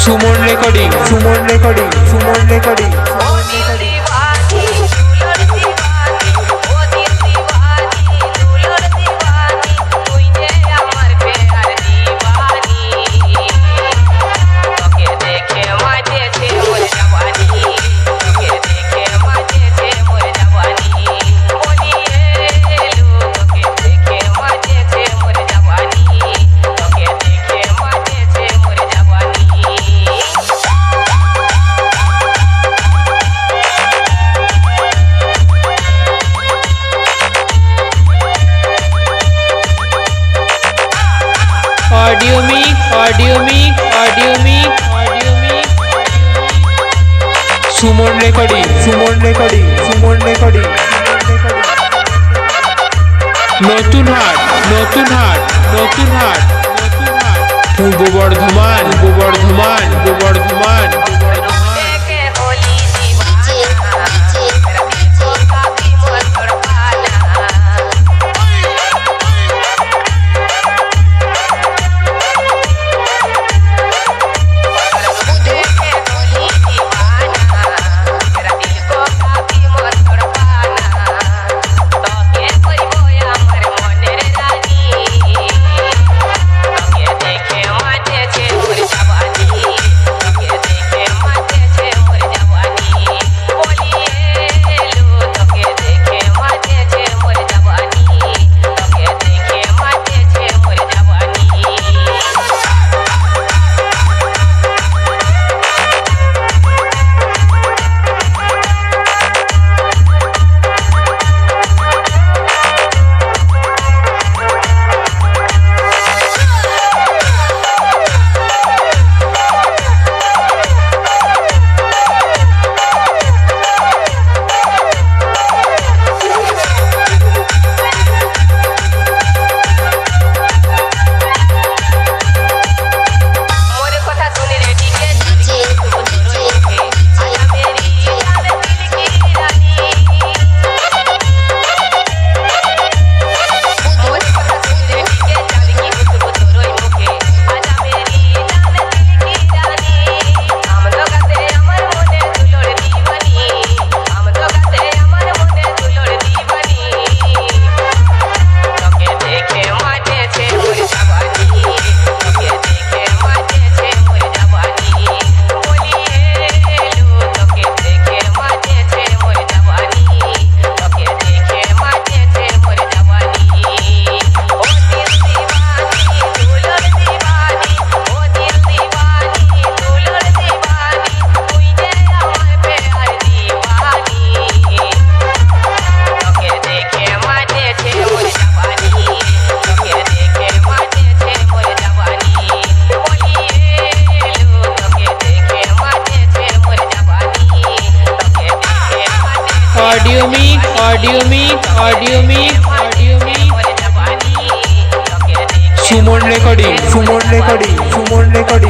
Suman recording, Suman recording, Suman recording. Audio mix, audio mix, audio mix, audio mix. Suman recording, Suman recording, Suman recording. নতুন হাট, নতুন হাট, নতুন হাট, নতুন হাট। পূর্ব বর্ধমান, পূর্ব বর্ধমান, পূর্ব Bardhaman. Audio mix, audio mix, audio mix, audio mix. Suman recording, Suman recording, Suman recording.